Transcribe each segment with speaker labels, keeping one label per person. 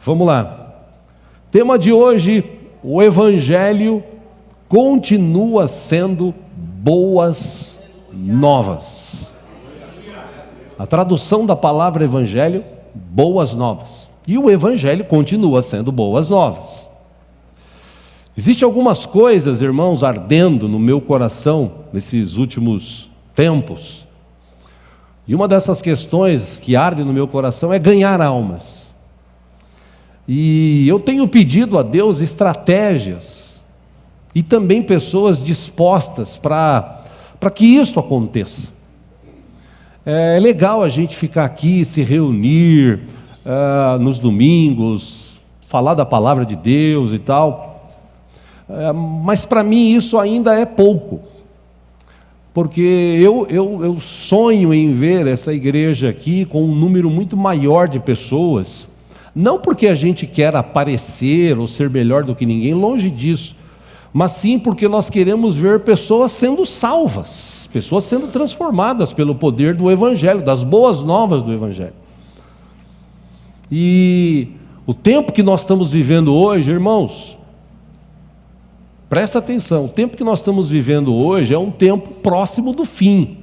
Speaker 1: Vamos lá. Tema de hoje: o Evangelho continua sendo boas novas. A tradução da palavra Evangelho, boas novas. E o Evangelho continua sendo boas novas. Existem algumas coisas, irmãos, ardendo no meu coração nesses últimos tempos. E uma dessas questões que arde no meu coração é ganhar almas. E eu tenho pedido a Deus estratégias e também pessoas dispostas para que isso aconteça. É legal a gente ficar aqui, se reunir nos domingos, falar da palavra de Deus e tal. Mas para mim isso ainda é pouco, porque eu sonho em ver essa igreja aqui com um número muito maior de pessoas, não porque a gente quer aparecer ou ser melhor do que ninguém, longe disso, mas sim porque nós queremos ver pessoas sendo salvas, pessoas sendo transformadas pelo poder do Evangelho, das boas novas do Evangelho. E o tempo que nós estamos vivendo hoje, irmãos, presta atenção, o tempo que nós estamos vivendo hoje é um tempo próximo do fim.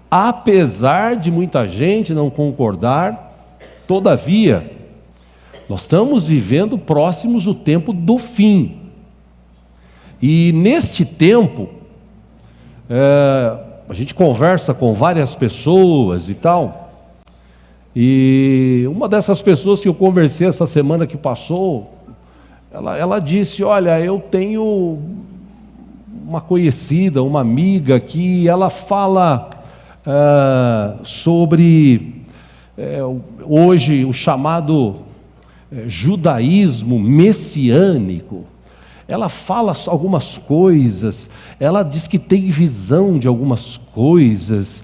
Speaker 1: Apesar de muita gente não concordar, todavia, nós estamos vivendo próximos do tempo do fim. E neste tempo, a gente conversa com várias pessoas e tal, e uma dessas pessoas que eu conversei essa semana que passou, ela disse: olha, eu tenho uma conhecida, uma amiga que ela fala sobre hoje o chamado judaísmo messiânico. Ela fala algumas coisas, ela diz que tem visão de algumas coisas.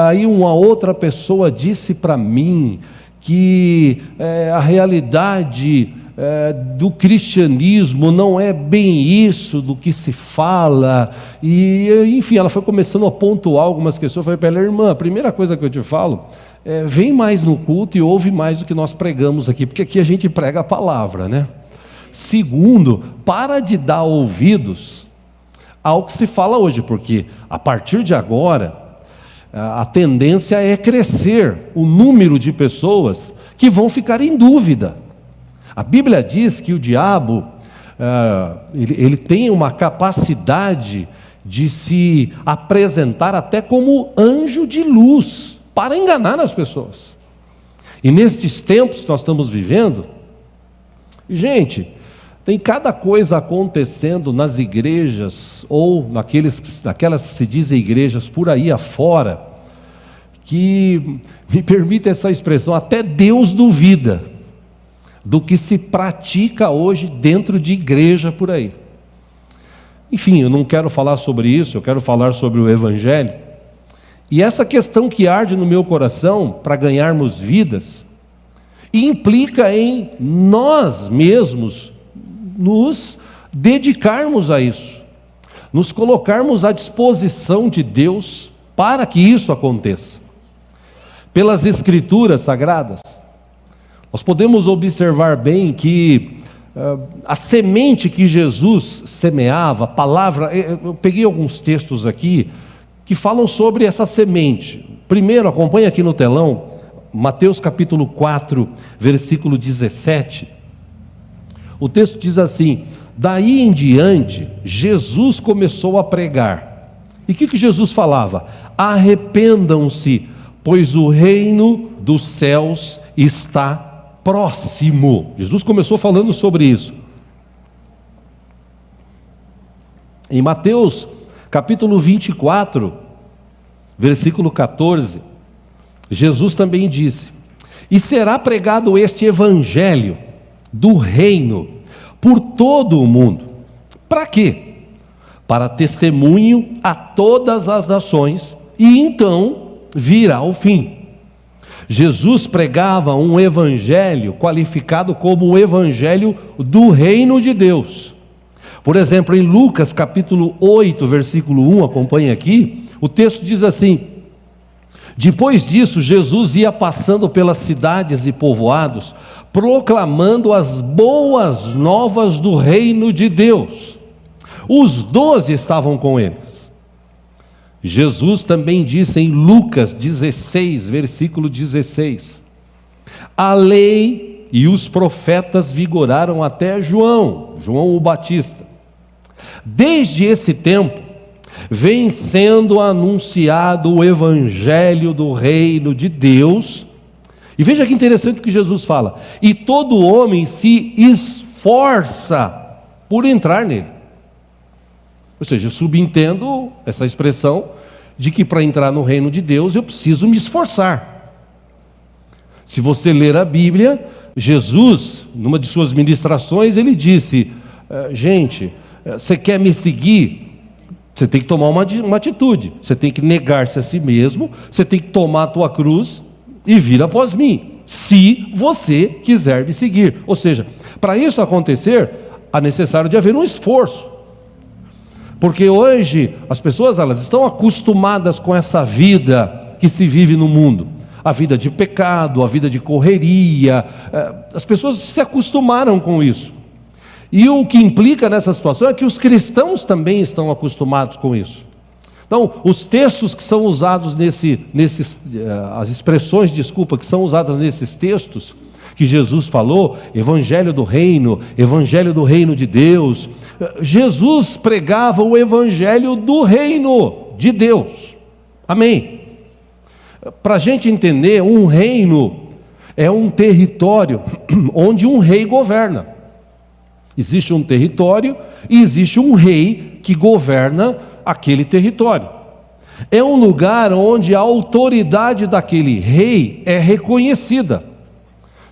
Speaker 1: Aí uma outra pessoa disse para mim que a realidade do cristianismo não é bem isso do que se fala, e enfim, ela foi começando a pontuar algumas questões. Eu falei para ela: irmã, a primeira coisa que eu te falo vem mais no culto e ouve mais do que nós pregamos aqui, porque aqui a gente prega a palavra, né? Segundo, para de dar ouvidos ao que se fala hoje, porque a partir de agora a tendência é crescer o número de pessoas que vão ficar em dúvida. A Bíblia diz que o diabo, ele tem uma capacidade de se apresentar até como anjo de luz, para enganar as pessoas. E nestes tempos que nós estamos vivendo, gente, tem cada coisa acontecendo nas igrejas, ou naquelas que se dizem igrejas por aí afora, que, me permita essa expressão, até Deus duvida do que se pratica hoje dentro de igreja por aí. Enfim, eu não quero falar sobre isso, eu quero falar sobre o Evangelho. E essa questão que arde no meu coração para ganharmos vidas, implica em nós mesmos nos dedicarmos a isso, nos colocarmos à disposição de Deus para que isso aconteça. Pelas Escrituras Sagradas, nós podemos observar bem que a semente que Jesus semeava, a palavra, eu peguei alguns textos aqui que falam sobre essa semente. Primeiro, acompanhe aqui no telão, Mateus capítulo 4, versículo 17. O texto diz assim: daí em diante, Jesus começou a pregar. E o que Jesus falava? Arrependam-se, pois o reino dos céus está próximo. Jesus começou falando sobre isso. Em Mateus capítulo 24, versículo 14, Jesus também disse: e será pregado este evangelho do reino por todo o mundo. Para quê? Para testemunho a todas as nações, e então virá o fim. Jesus pregava um evangelho qualificado como o evangelho do reino de Deus. Por exemplo, em Lucas capítulo 8, versículo 1, acompanhe aqui, o texto diz assim: depois disso, Jesus ia passando pelas cidades e povoados, proclamando as boas novas do reino de Deus. Os 12 estavam com eles. Jesus também disse em Lucas 16, versículo 16: a lei e os profetas vigoraram até João o Batista. Desde esse tempo, vem sendo anunciado o evangelho do reino de Deus. E veja que interessante o que Jesus fala: e todo homem se esforça por entrar nele. Ou seja, eu subentendo essa expressão de que para entrar no reino de Deus eu preciso me esforçar. Se você ler a Bíblia, Jesus, numa de suas ministrações, ele disse: gente, você quer me seguir? Você tem que tomar uma atitude. Você tem que negar-se a si mesmo, você tem que tomar a tua cruz e vir após mim, se você quiser me seguir. Ou seja, para isso acontecer, é necessário de haver um esforço. Porque hoje as pessoas, elas estão acostumadas com essa vida que se vive no mundo, a vida de pecado, a vida de correria. As pessoas se acostumaram com isso. E o que implica nessa situação é que os cristãos também estão acostumados com isso. Então, os textos que são usados as expressões, que são usadas nesses textos, que Jesus falou, evangelho do reino de Deus. Jesus pregava o evangelho do reino de Deus. Amém? Para a gente entender, um reino é um território onde um rei governa. Existe um território e existe um rei que governa aquele território. É um lugar onde a autoridade daquele rei é reconhecida.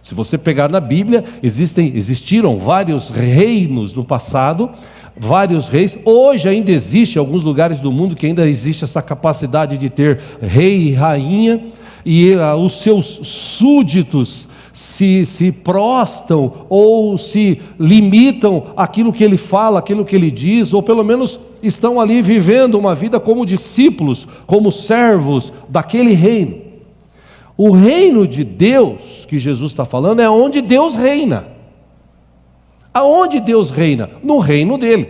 Speaker 1: Se você pegar na Bíblia, existiram vários reinos no passado, vários reis. Hoje ainda existe alguns lugares do mundo que ainda existe essa capacidade de ter rei e rainha, e os seus súditos se prostam ou se limitam àquilo que ele fala, àquilo que ele diz, ou pelo menos estão ali vivendo uma vida como discípulos, como servos daquele reino. O reino de Deus que Jesus está falando é onde Deus reina. Aonde Deus reina? No reino dele.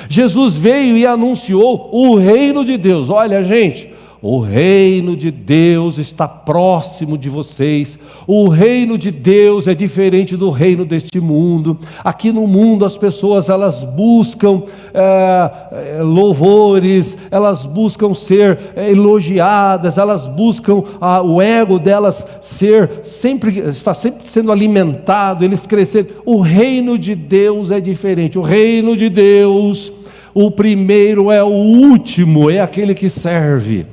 Speaker 1: Jesus veio e anunciou o reino de Deus. Olha, gente, o reino de Deus está próximo de vocês. O reino de Deus é diferente do reino deste mundo. Aqui no mundo as pessoas, elas buscam louvores, elas buscam ser elogiadas, elas buscam o ego delas está sempre sendo alimentado, eles crescerem. O reino de Deus é diferente. O reino de Deus, o primeiro é o último, é aquele que serve.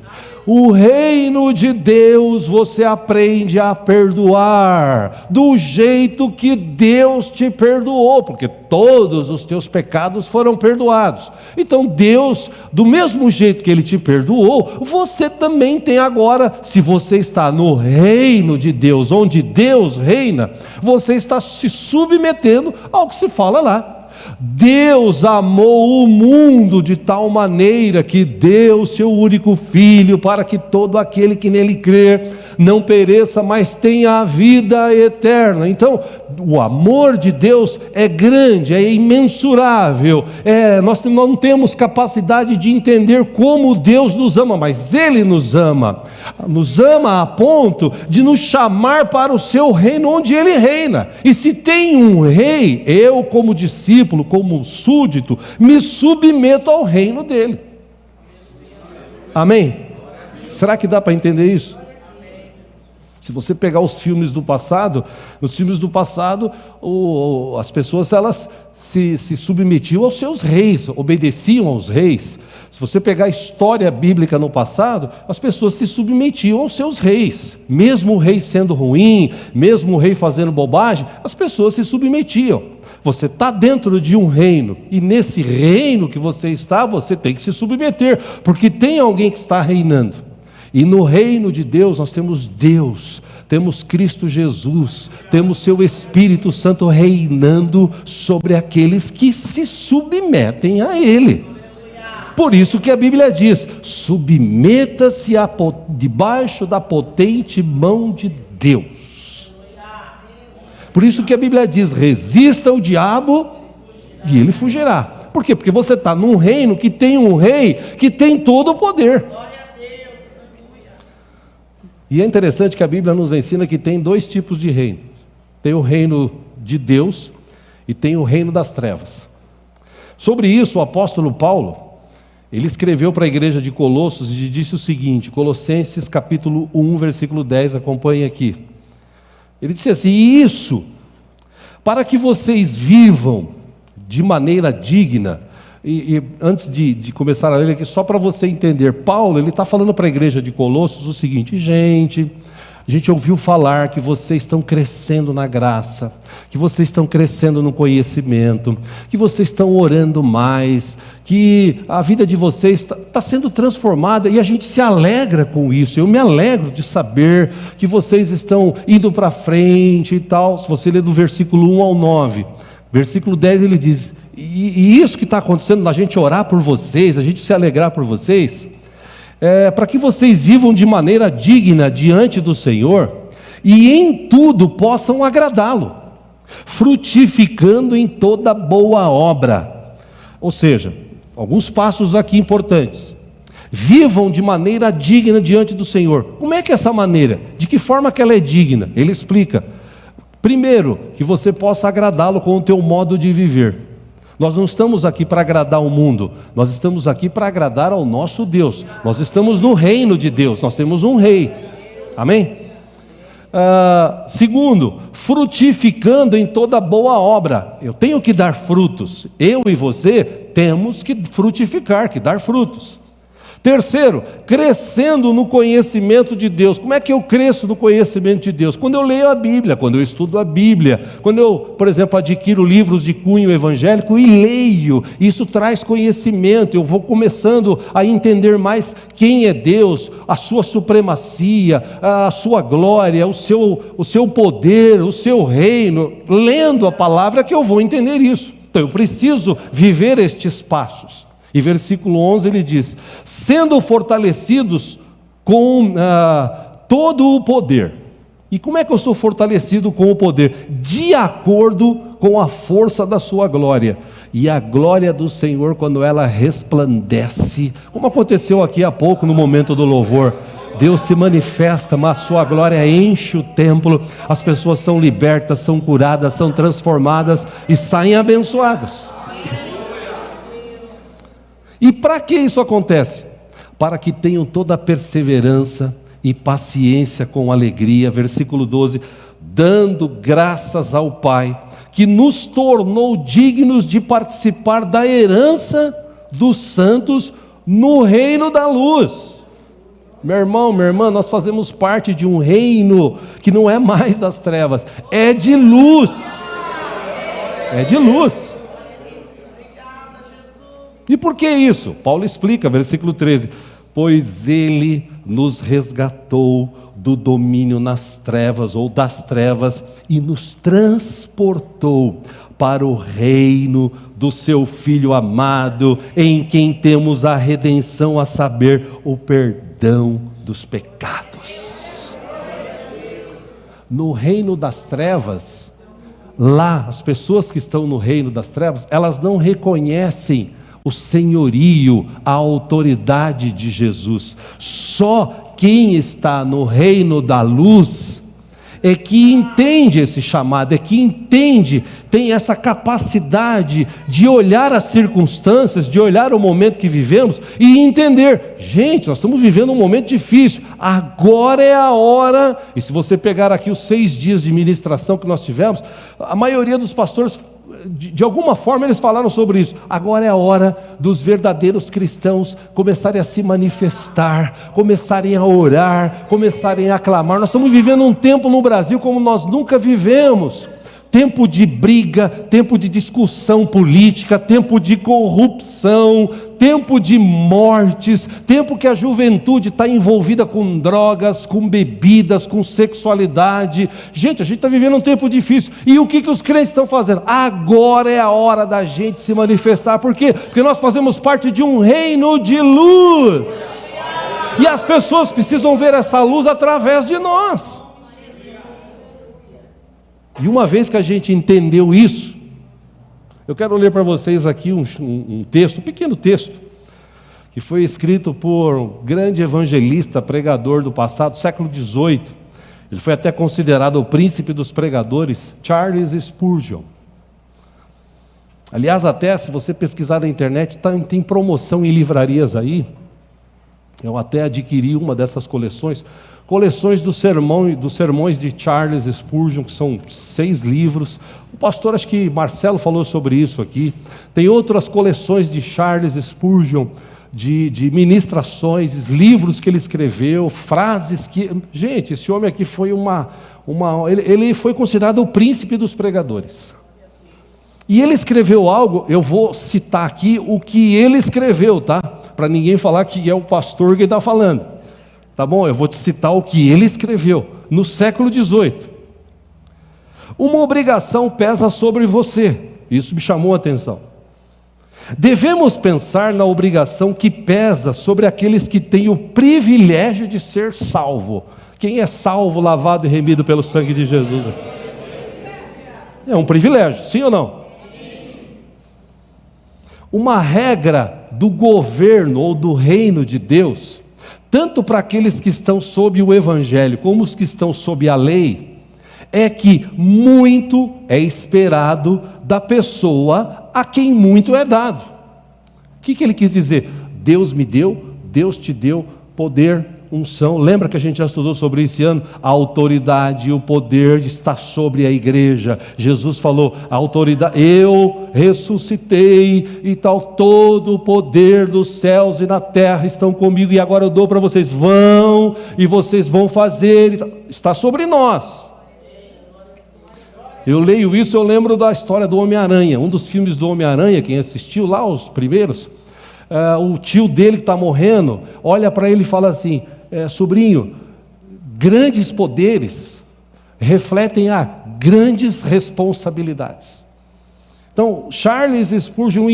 Speaker 1: O reino de Deus, você aprende a perdoar do jeito que Deus te perdoou, porque todos os teus pecados foram perdoados. Então Deus, do mesmo jeito que Ele te perdoou, você também tem agora, se você está no reino de Deus, onde Deus reina, você está se submetendo ao que se fala lá. Deus amou o mundo de tal maneira que deu seu único filho, para que todo aquele que nele crer não pereça, mas tenha a vida eterna. Então, o amor de Deus é grande, é imensurável. Nós não temos capacidade de entender como Deus nos ama, mas Ele nos ama a ponto de nos chamar para o seu reino, onde Ele reina. E se tem um rei, eu como discípulo, como súdito, me submeto ao reino dele. Amém? Será que dá para entender isso? Se você pegar os filmes do passado, nos filmes do passado, as pessoas, elas se submetiam aos seus reis, obedeciam aos reis. Se você pegar a história bíblica no passado, as pessoas se submetiam aos seus reis. Mesmo o rei sendo ruim, mesmo o rei fazendo bobagem, as pessoas se submetiam. Você está dentro de um reino, e nesse reino que você está, você tem que se submeter, porque tem alguém que está reinando. E no reino de Deus nós temos Deus, temos Cristo Jesus, temos seu Espírito Santo reinando sobre aqueles que se submetem a Ele. Por isso que a Bíblia diz: submeta-se debaixo da potente mão de Deus. Por isso que a Bíblia diz: resista ao diabo e ele fugirá. Por quê? Porque você está num reino que tem um rei que tem todo o poder. E é interessante que a Bíblia nos ensina que tem dois tipos de reino. Tem o reino de Deus e tem o reino das trevas. Sobre isso, o apóstolo Paulo, ele escreveu para a igreja de Colossos e disse o seguinte, Colossenses capítulo 1, versículo 10, acompanhe aqui. Ele disse assim: isso, para que vocês vivam de maneira digna. E antes de começar a ler aqui, só para você entender, Paulo, ele está falando para a igreja de Colossos o seguinte: gente, a gente ouviu falar que vocês estão crescendo na graça, que vocês estão crescendo no conhecimento, que vocês estão orando mais, que a vida de vocês está sendo transformada, e a gente se alegra com isso. Eu me alegro de saber que vocês estão indo para frente e tal. Se você ler do versículo 1 ao 9, versículo 10 ele diz: e isso que está acontecendo, da gente orar por vocês, a gente se alegrar por vocês, para que vocês vivam de maneira digna diante do Senhor e em tudo possam agradá-lo, frutificando em toda boa obra. Ou seja, alguns passos aqui importantes. Vivam de maneira digna diante do Senhor. Como é que é essa maneira? De que forma que ela é digna? Ele explica. Primeiro, que você possa agradá-lo com o teu modo de viver. Nós não estamos aqui para agradar o mundo, nós estamos aqui para agradar ao nosso Deus. Nós estamos no reino de Deus, nós temos um rei. Amém? Segundo, frutificando em toda boa obra. Eu tenho que dar frutos, eu e você temos que frutificar, que dar frutos. Terceiro, crescendo no conhecimento de Deus. Como é que eu cresço no conhecimento de Deus? Quando eu leio a Bíblia, quando eu estudo a Bíblia, quando eu, por exemplo, adquiro livros de cunho evangélico e leio, isso traz conhecimento, eu vou começando a entender mais quem é Deus, a sua supremacia, a sua glória, o seu poder, o seu reino. Lendo a palavra que eu vou entender isso. Então eu preciso viver estes passos. E versículo 11 ele diz: sendo fortalecidos com todo o poder. E como é que eu sou fortalecido com o poder? De acordo com a força da sua glória. E a glória do Senhor, quando ela resplandece, como aconteceu aqui há pouco no momento do louvor, Deus se manifesta, mas a sua glória enche o templo, as pessoas são libertas, são curadas, são transformadas e saem abençoadas. E para que isso acontece? Para que tenham toda a perseverança e paciência com alegria, versículo 12, dando graças ao Pai, que nos tornou dignos de participar da herança dos santos no reino da luz. Meu irmão, minha irmã, nós fazemos parte de um reino que não é mais das trevas, é de luz. É de luz. E por que isso? Paulo explica, versículo 13: pois ele nos resgatou do domínio nas trevas ou das trevas e nos transportou para o reino do seu Filho amado, em quem temos a redenção, a saber, o perdão dos pecados. No reino das trevas, lá as pessoas que estão no reino das trevas, elas não reconhecem o senhorio, a autoridade de Jesus. Só quem está no reino da luz é que entende esse chamado, é que entende, tem essa capacidade de olhar as circunstâncias, de olhar o momento que vivemos e entender: gente, nós estamos vivendo um momento difícil, agora é a hora. E se você pegar aqui os 6 dias de ministração que nós tivemos, a maioria dos pastores, de alguma forma eles falaram sobre isso. Agora é a hora dos verdadeiros cristãos começarem a se manifestar, começarem a orar, começarem a clamar. Nós estamos vivendo um tempo no Brasil como nós nunca vivemos. Tempo de briga, tempo de discussão política, tempo de corrupção, tempo de mortes, tempo que a juventude está envolvida com drogas, com bebidas, com sexualidade. Gente, a gente está vivendo um tempo difícil. E o que os crentes estão fazendo? Agora é a hora da gente se manifestar. Por quê? Porque nós fazemos parte de um reino de luz. E as pessoas precisam ver essa luz através de nós. E uma vez que a gente entendeu isso, eu quero ler para vocês aqui um texto, um pequeno texto, que foi escrito por um grande evangelista, pregador do passado, século XVIII. Ele foi até considerado o príncipe dos pregadores, Charles Spurgeon. Aliás, até se você pesquisar na internet, tem promoção em livrarias aí. Eu até adquiri uma dessas coleções dos sermões de Charles Spurgeon, que são 6 livros. O pastor, acho que Marcelo falou sobre isso aqui. Tem outras coleções de Charles Spurgeon, de ministrações, livros que ele escreveu, frases que... Gente, esse homem aqui foi ele foi considerado o príncipe dos pregadores. E ele escreveu algo, eu vou citar aqui o que ele escreveu, tá? Para ninguém falar que é o pastor que está falando. Tá bom? Eu vou te citar o que ele escreveu, no século XVIII. Uma obrigação pesa sobre você. Isso me chamou a atenção. Devemos pensar na obrigação que pesa sobre aqueles que têm o privilégio de ser salvo. Quem é salvo, lavado e remido pelo sangue de Jesus? É um privilégio, sim ou não? Uma regra do governo ou do reino de Deus, tanto para aqueles que estão sob o Evangelho, como os que estão sob a lei, é que muito é esperado da pessoa a quem muito é dado. O que ele quis dizer? Deus me deu, Deus te deu poder, unção. Lembra que a gente já estudou sobre isso esse ano? A autoridade e o poder está sobre a igreja. Jesus falou, a autoridade, eu ressuscitei e tal, todo o poder dos céus e na terra estão comigo, e agora eu dou para vocês, vão, e vocês vão fazer, está sobre nós. Eu leio isso, eu lembro da história do Homem-Aranha, um dos filmes do Homem-Aranha, quem assistiu lá, os primeiros, o tio dele que está morrendo, olha para ele e fala assim, sobrinho, grandes poderes refletem a grandes responsabilidades. Então, Charles Spurgeon,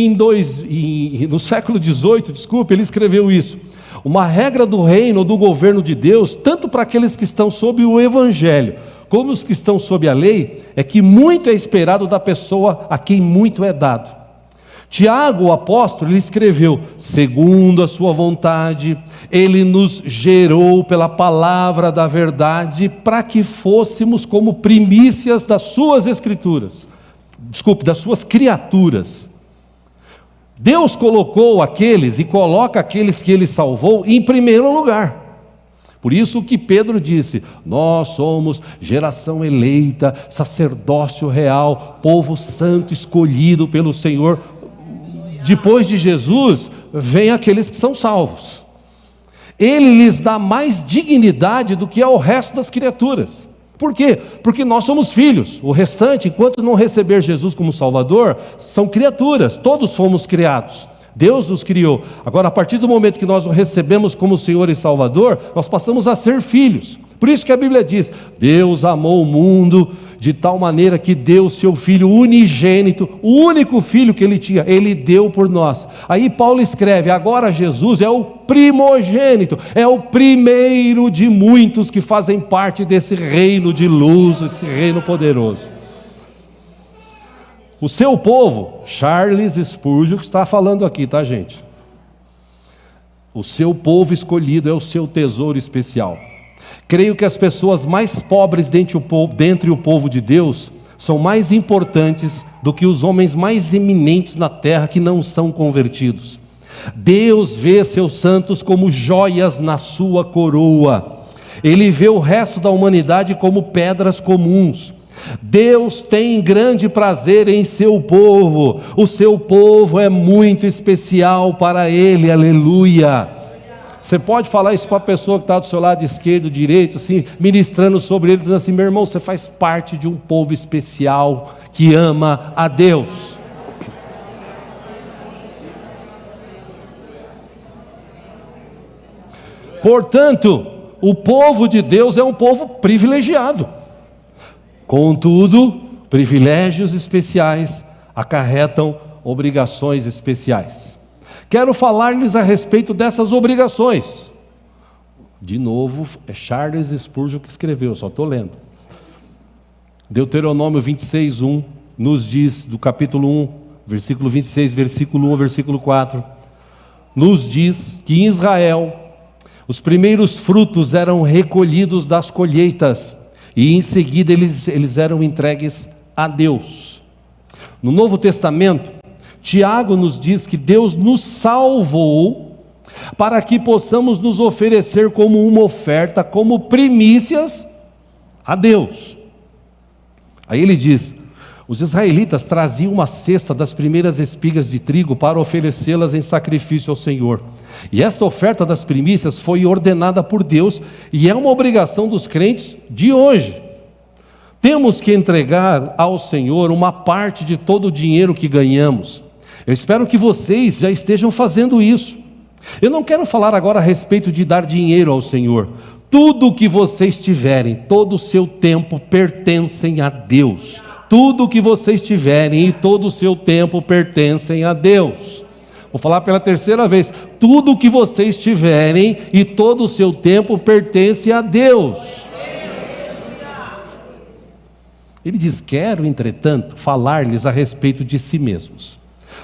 Speaker 1: no século XVIII, ele escreveu isso. Uma regra do reino ou do governo de Deus, tanto para aqueles que estão sob o Evangelho, como os que estão sob a lei, é que muito é esperado da pessoa a quem muito é dado. Tiago, o apóstolo, ele escreveu, segundo a sua vontade, ele nos gerou pela palavra da verdade, para que fôssemos como primícias das suas das suas criaturas. Deus colocou aqueles e coloca aqueles que ele salvou em primeiro lugar. Por isso que Pedro disse, nós somos geração eleita, sacerdócio real, povo santo escolhido pelo Senhor. Depois de Jesus, vem aqueles que são salvos. Ele lhes dá mais dignidade do que ao resto das criaturas. Por quê? Porque nós somos filhos. O restante, enquanto não receber Jesus como Salvador, são criaturas. Todos fomos criados. Deus nos criou. Agora, a partir do momento que nós o recebemos como Senhor e Salvador, nós passamos a ser filhos. Por isso que a Bíblia diz, Deus amou o mundo de tal maneira que deu o seu Filho unigênito, o único Filho que Ele tinha, Ele deu por nós. Aí Paulo escreve, agora Jesus é o primogênito, é o primeiro de muitos que fazem parte desse reino de luz, esse reino poderoso. O seu povo, Charles Spurgeon que está falando aqui, tá, gente? O seu povo escolhido é o seu tesouro especial. Creio que as pessoas mais pobres dentre o povo de Deus são mais importantes do que os homens mais eminentes na terra que não são convertidos. Deus vê seus santos como joias na sua coroa. Ele vê o resto da humanidade como pedras comuns. Deus tem grande prazer em seu povo. O seu povo é muito especial para Ele, aleluia. Você pode falar isso para a pessoa que está do seu lado esquerdo, direito, assim, ministrando sobre ele, dizendo assim, meu irmão, você faz parte de um povo especial que ama a Deus. Portanto, o povo de Deus é um povo privilegiado. Contudo, privilégios especiais acarretam obrigações especiais. Quero falar-lhes a respeito dessas obrigações. De novo, é Charles Spurgeon que escreveu, só estou lendo. Deuteronômio 26:1 nos diz, do capítulo 1, versículo 26, versículo 1, versículo 4, nos diz que em Israel os primeiros frutos eram recolhidos das colheitas e em seguida eles eram entregues a Deus. No Novo Testamento, Tiago nos diz que Deus nos salvou para que possamos nos oferecer como uma oferta, como primícias a Deus. Aí ele diz: os israelitas traziam uma cesta das primeiras espigas de trigo para oferecê-las em sacrifício ao Senhor. E esta oferta das primícias foi ordenada por Deus e é uma obrigação dos crentes de hoje. Temos que entregar ao Senhor uma parte de todo o dinheiro que ganhamos. Eu espero que vocês já estejam fazendo isso. Eu não quero falar agora a respeito de dar dinheiro ao Senhor. Tudo o que vocês tiverem, todo o seu tempo pertencem a Deus. Tudo o que vocês tiverem e todo o seu tempo pertencem a Deus. Vou falar pela terceira vez. Tudo o que vocês tiverem e todo o seu tempo pertence a Deus. Ele diz: quero, entretanto, falar-lhes a respeito de si mesmos.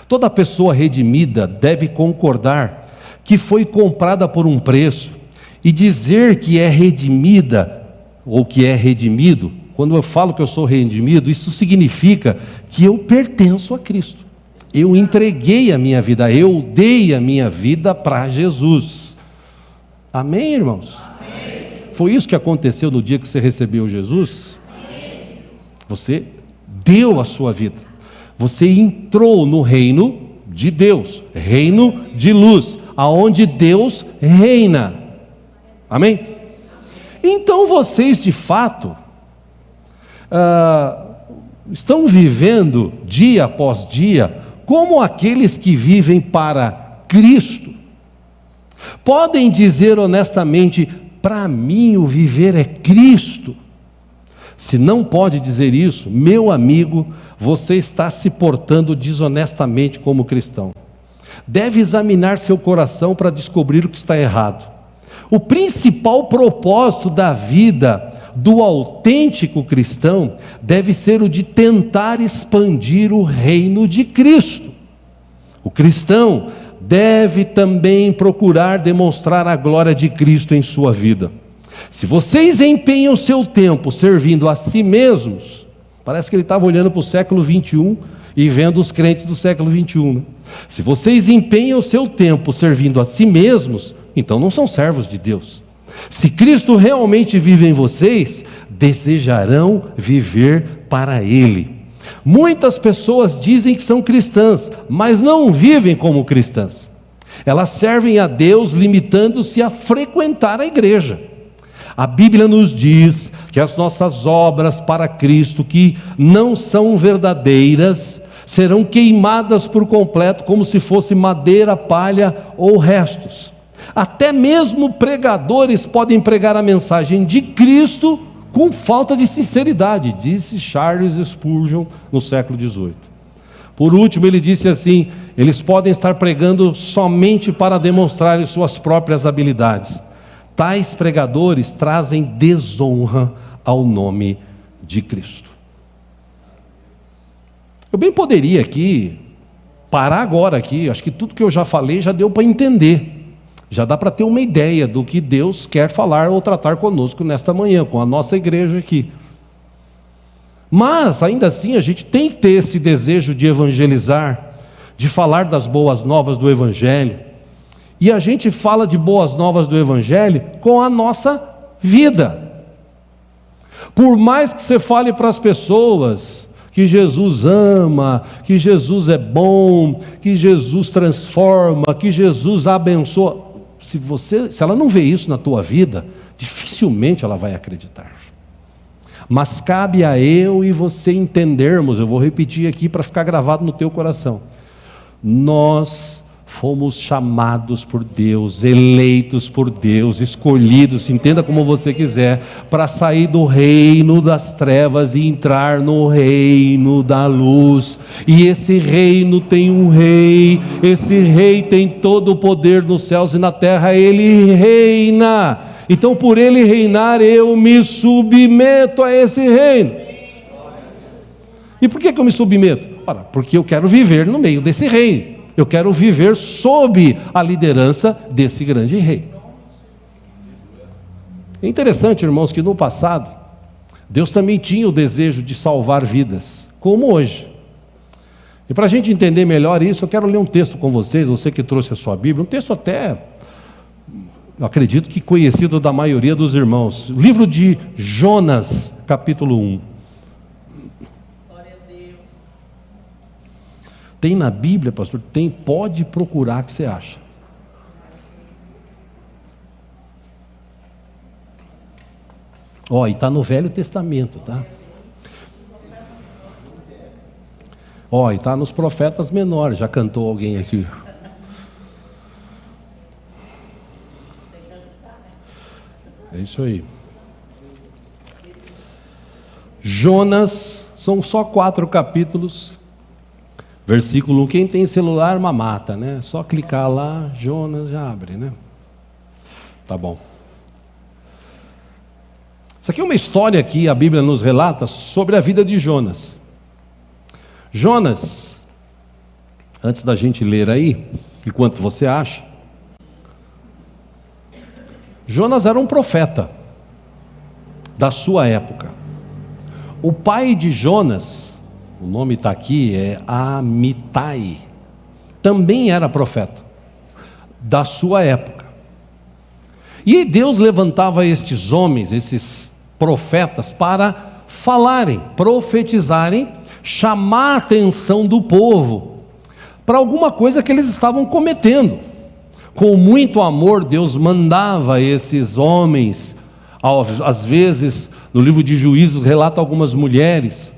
Speaker 1: Toda pessoa redimida deve concordar que foi comprada por um preço, e dizer que é redimida, ou que é redimido, quando eu falo que eu sou redimido, isso significa que eu pertenço a Cristo. Eu entreguei a minha vida, eu dei a minha vida para Jesus. Amém, irmãos? Amém. Foi isso que aconteceu no dia que você recebeu Jesus? Amém. Você deu a sua vida. Você entrou no reino de Deus, reino de luz, aonde Deus reina. Amém? Então vocês de fato estão vivendo dia após dia como aqueles que vivem para Cristo. Podem dizer honestamente: para mim o viver é Cristo. Se não pode dizer isso, meu amigo, você está se portando desonestamente como cristão. Deve examinar seu coração para descobrir o que está errado. O principal propósito da vida do autêntico cristão deve ser o de tentar expandir o reino de Cristo. O cristão deve também procurar demonstrar a glória de Cristo em sua vida. Se vocês empenham seu tempo servindo a si mesmos, parece que ele estava olhando para o século 21 e vendo os crentes do século 21, né? Se vocês empenham seu tempo servindo a si mesmos, então não são servos de Deus. Se Cristo realmente vive em vocês, desejarão viver para Ele. Muitas pessoas dizem que são cristãs, mas não vivem como cristãs. Elas servem a Deus limitando-se a frequentar a igreja. A Bíblia nos diz que as nossas obras para Cristo, que não são verdadeiras, serão queimadas por completo, como se fosse madeira, palha ou restos. Até mesmo pregadores podem pregar a mensagem de Cristo com falta de sinceridade, disse Charles Spurgeon no século XVIII. Por último, ele disse assim: eles podem estar pregando somente para demonstrarem suas próprias habilidades. Tais pregadores trazem desonra ao nome de Cristo. Eu bem poderia aqui parar agora aqui, acho que tudo que eu já falei já deu para entender. Já dá para ter uma ideia do que Deus quer falar ou tratar conosco nesta manhã, com a nossa igreja aqui. Mas, ainda assim, a gente tem que ter esse desejo de evangelizar, de falar das boas novas do Evangelho. E a gente fala de boas novas do Evangelho com a nossa vida. Por mais que você fale para as pessoas que Jesus ama, que Jesus é bom, que Jesus transforma, que Jesus abençoa, se ela não vê isso na tua vida, dificilmente ela vai acreditar. Mas cabe a eu e você entendermos, eu vou repetir aqui para ficar gravado no teu coração. Nós fomos chamados por Deus, eleitos por Deus, escolhidos, entenda como você quiser, para sair do reino das trevas e entrar no reino da luz. E esse reino tem um rei, esse rei tem todo o poder nos céus e na terra, ele reina. Então, por ele reinar, eu me submeto a esse reino. E por que eu me submeto? Ora, porque eu quero viver no meio desse reino. Eu quero viver sob a liderança desse grande rei. É interessante, irmãos, que no passado, Deus também tinha o desejo de salvar vidas, como hoje. E para a gente entender melhor isso, eu quero ler um texto com vocês, você que trouxe a sua Bíblia, um texto até, eu acredito que conhecido da maioria dos irmãos. O livro de Jonas, capítulo 1. Tem na Bíblia, pastor? Tem, pode procurar que você acha. Ó, e está no Velho Testamento, tá? Ó, e está nos profetas menores, já cantou alguém aqui. É isso aí. Jonas, são só 4 capítulos. Versículo 1, quem tem celular, mamata, né? Só clicar lá, Jonas já abre, né? Tá bom. Isso aqui é uma história que a Bíblia nos relata sobre a vida de Jonas. Jonas, antes da gente ler aí, enquanto você acha, Jonas era um profeta da sua época. O pai de Jonas, o nome está aqui, é Amitai, também era profeta da sua época. E Deus levantava estes homens, esses profetas, para falarem, profetizarem, chamar a atenção do povo para alguma coisa que eles estavam cometendo. Com muito amor, Deus mandava esses homens, às vezes, no livro de Juízes, relata algumas mulheres,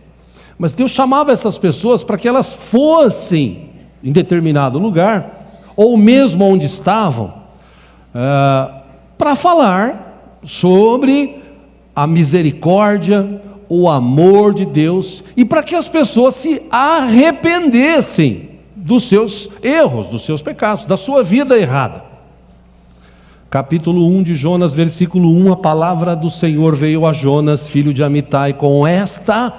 Speaker 1: mas Deus chamava essas pessoas para que elas fossem em determinado lugar, ou mesmo onde estavam, para falar sobre a misericórdia, o amor de Deus, e para que as pessoas se arrependessem dos seus erros, dos seus pecados, da sua vida errada. Capítulo 1 de Jonas, versículo 1, a palavra do Senhor veio a Jonas, filho de Amitai, com esta,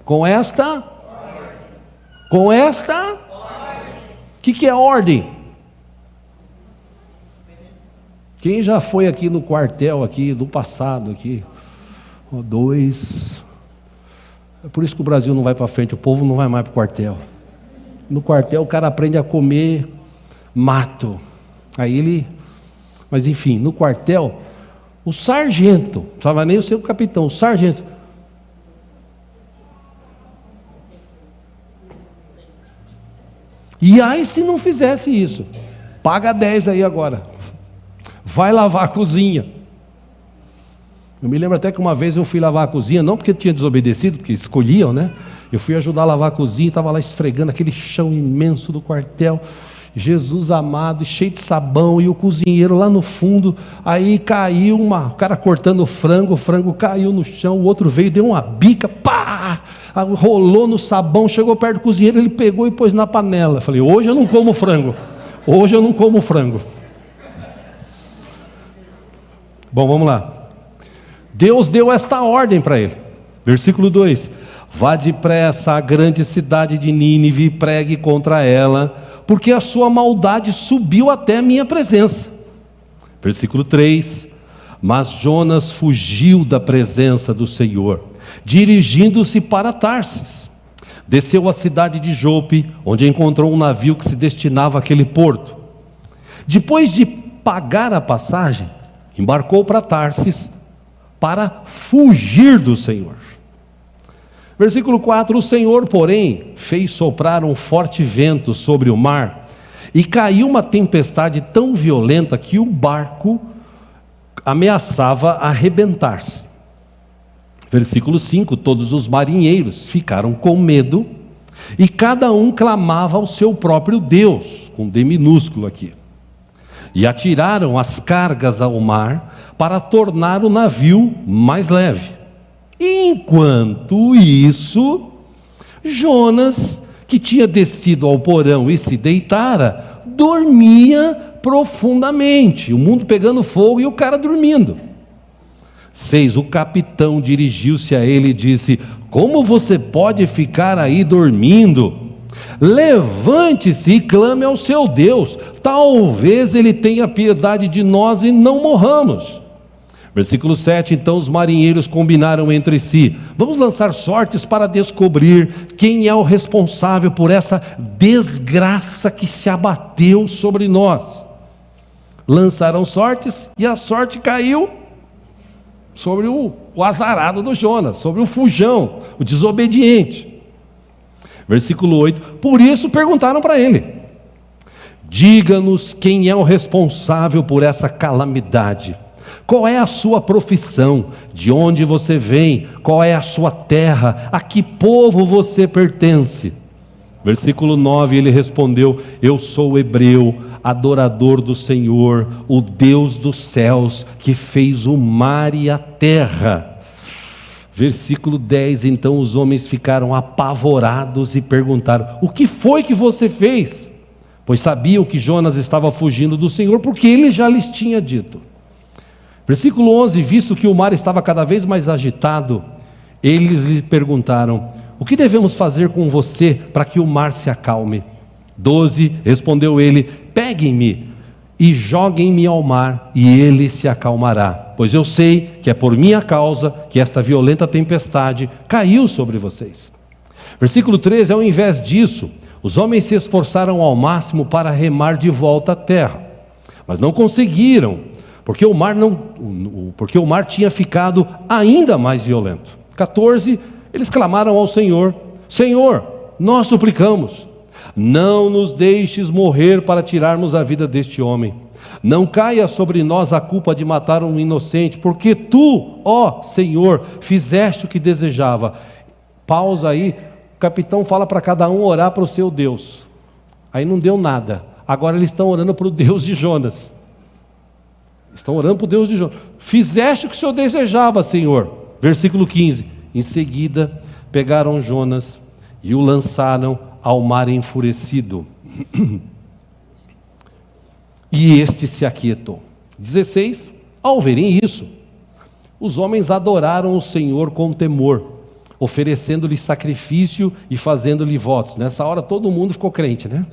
Speaker 1: o que é ordem? Quem já foi aqui no quartel aqui, do passado aqui, 2, é por isso que o Brasil não vai para frente, o povo não vai mais para o quartel. No quartel o cara aprende a comer mato, aí ele, mas enfim, no quartel, o sargento, não precisava nem ser o capitão, o sargento, e aí se não fizesse isso, paga 10 aí agora, vai lavar a cozinha. Eu me lembro até que uma vez eu fui lavar a cozinha, não porque tinha desobedecido, porque escolhiam, né? Eu fui ajudar a lavar a cozinha, estava lá esfregando aquele chão imenso do quartel, Jesus amado, cheio de sabão, e o cozinheiro lá no fundo, aí caiu o cara cortando o frango caiu no chão, o outro veio, deu uma bica, pá, rolou no sabão, chegou perto do cozinheiro, ele pegou e pôs na panela. Eu falei, hoje eu não como frango. Bom, vamos lá. Deus deu esta ordem para ele, versículo 2, vá depressa à grande cidade de Nínive e pregue contra ela, porque a sua maldade subiu até a minha presença. Versículo 3, mas Jonas fugiu da presença do Senhor, dirigindo-se para Tarsis, desceu à cidade de Jope, onde encontrou um navio que se destinava àquele porto. Depois de pagar a passagem, embarcou para Tarsis, para fugir do Senhor. Versículo 4, o Senhor, porém, fez soprar um forte vento sobre o mar, e caiu uma tempestade tão violenta que o barco ameaçava arrebentar-se. Versículo 5, todos os marinheiros ficaram com medo, e cada um clamava ao seu próprio Deus, com D minúsculo aqui, e atiraram as cargas ao mar, para tornar o navio mais leve. Enquanto isso, Jonas, que tinha descido ao porão e se deitara, dormia profundamente, o mundo pegando fogo e o cara dormindo. 6. O capitão dirigiu-se a ele e disse: como você pode ficar aí dormindo? Levante-se e clame ao seu Deus, talvez ele tenha piedade de nós e não morramos. Versículo 7, então os marinheiros combinaram entre si: vamos lançar sortes para descobrir quem é o responsável por essa desgraça que se abateu sobre nós. Lançaram sortes e a sorte caiu sobre o azarado do Jonas, sobre o fujão, o desobediente. Versículo 8, por isso perguntaram para ele: diga-nos quem é o responsável por essa calamidade. Qual é a sua profissão? De onde você vem? Qual é a sua terra? A que povo você pertence? Versículo 9, ele respondeu: eu sou hebreu, adorador do Senhor, o Deus dos céus, que fez o mar e a terra. Versículo 10, então os homens ficaram apavorados e perguntaram: o que foi que você fez? Pois sabiam que Jonas estava fugindo do Senhor, porque ele já lhes tinha dito. Versículo 11, visto que o mar estava cada vez mais agitado, eles lhe perguntaram: o que devemos fazer com você para que o mar se acalme? 12, respondeu ele: peguem-me e joguem-me ao mar, e ele se acalmará, pois eu sei que é por minha causa que esta violenta tempestade caiu sobre vocês. Versículo 13, ao invés disso, os homens se esforçaram ao máximo para remar de volta à terra, mas não conseguiram, porque o mar tinha ficado ainda mais violento. 14, eles clamaram ao Senhor: Senhor, nós suplicamos, não nos deixes morrer para tirarmos a vida deste homem. Não caia sobre nós a culpa de matar um inocente, porque tu, ó Senhor, fizeste o que desejava. Pausa aí, o capitão fala para cada um orar para o seu Deus. Aí não deu nada. Agora eles estão orando para o Deus de Jonas. Estão orando para o Deus de Jonas. Fizeste o que o Senhor desejava, Senhor. Versículo 15. Em seguida, pegaram Jonas e o lançaram ao mar enfurecido. E este se aquietou. 16. Ao verem isso, os homens adoraram o Senhor com temor, oferecendo-lhe sacrifício e fazendo-lhe votos. Nessa hora todo mundo ficou crente, né?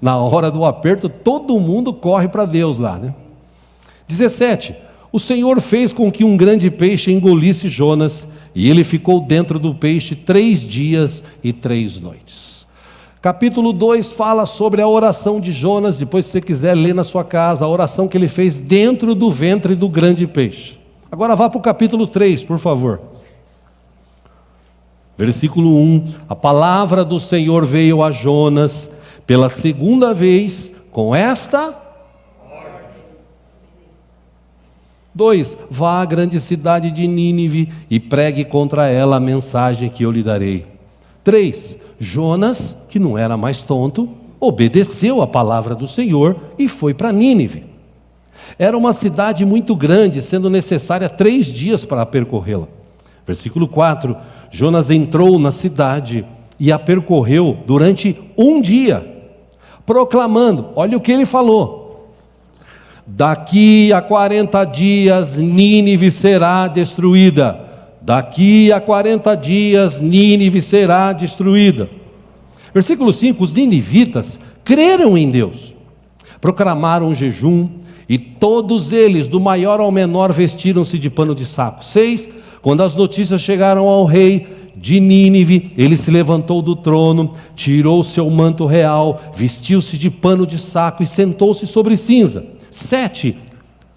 Speaker 1: Na hora do aperto, todo mundo corre para Deus lá, né? 17. O Senhor fez com que um grande peixe engolisse Jonas, e ele ficou dentro do peixe 3 dias e 3 noites. Capítulo 2 fala sobre a oração de Jonas. Depois, se você quiser ler na sua casa, a oração que ele fez dentro do ventre do grande peixe. Agora vá para o capítulo 3, por favor. Versículo 1. A palavra do Senhor veio a Jonas pela segunda vez com esta 2. Vá à grande cidade de Nínive e pregue contra ela a mensagem que eu lhe darei. 3. Jonas, que não era mais tonto, obedeceu a palavra do Senhor e foi para Nínive. Era uma cidade muito grande, sendo necessária 3 dias para percorrê-la. Versículo 4. Jonas entrou na cidade e a percorreu durante 1 dia, proclamando, olha o que ele falou: daqui a 40 dias Nínive será destruída. Daqui a 40 dias Nínive será destruída. Versículo 5, os ninivitas creram em Deus, proclamaram um jejum, e todos eles, do maior ao menor, vestiram-se de pano de saco. 6, quando as notícias chegaram ao rei de Nínive, ele se levantou do trono, tirou seu manto real, vestiu-se de pano de saco e sentou-se sobre cinza. 7,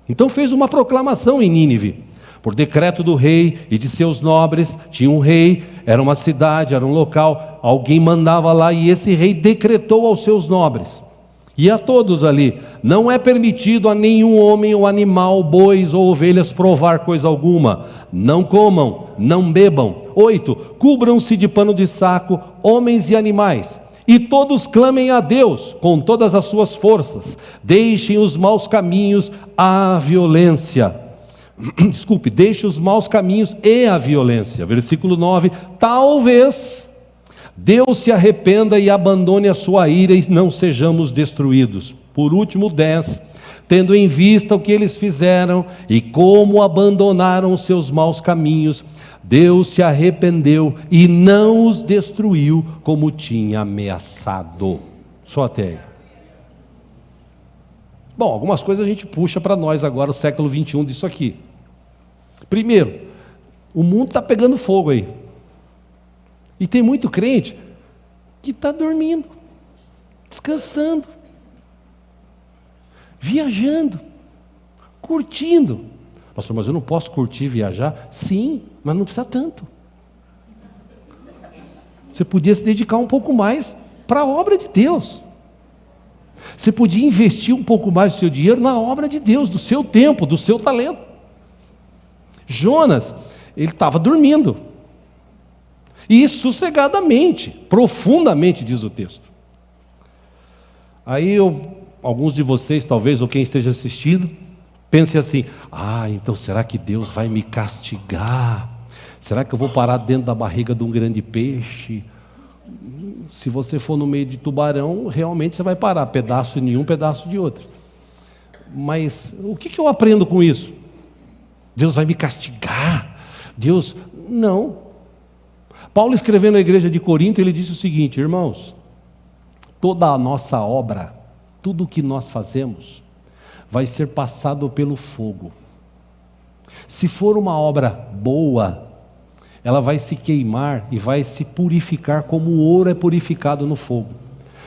Speaker 1: então fez uma proclamação em Nínive, por decreto do rei e de seus nobres. Tinha um rei, era uma cidade, era um local, alguém mandava lá, e esse rei decretou aos seus nobres e a todos ali: não é permitido a nenhum homem ou animal, bois ou ovelhas provar coisa alguma, não comam, não bebam. 8, cubram-se de pano de saco, homens e animais, e todos clamem a Deus com todas as suas forças, deixem os maus caminhos, a violência. Deixe os maus caminhos e a violência. Versículo 9, talvez Deus se arrependa e abandone a sua ira e não sejamos destruídos. Por último, 10, tendo em vista o que eles fizeram e como abandonaram os seus maus caminhos, Deus se arrependeu e não os destruiu como tinha ameaçado. Só até aí. Bom, algumas coisas a gente puxa para nós agora, o século 21 disso aqui. Primeiro, o mundo está pegando fogo aí. E tem muito crente que está dormindo, descansando, viajando, curtindo. Pastor, mas eu não posso curtir e viajar? Sim, mas não precisa tanto. Você podia se dedicar um pouco mais para a obra de Deus. Você podia investir um pouco mais do seu dinheiro na obra de Deus, do seu tempo, do seu talento. Jonas, ele estava dormindo. E sossegadamente, profundamente, diz o texto. Aí alguns de vocês, talvez, ou quem esteja assistindo, pense assim: então será que Deus vai me castigar? Será que eu vou parar dentro da barriga de um grande peixe? Se você for no meio de tubarão, realmente você vai parar, pedaço de um, pedaço de outro. Mas o que eu aprendo com isso? Deus vai me castigar? Deus, não. Paulo, escrevendo à igreja de Corinto, ele disse o seguinte: irmãos, toda a nossa obra, tudo o que nós fazemos, vai ser passado pelo fogo. Se for uma obra boa, ela vai se queimar e vai se purificar como o ouro é purificado no fogo.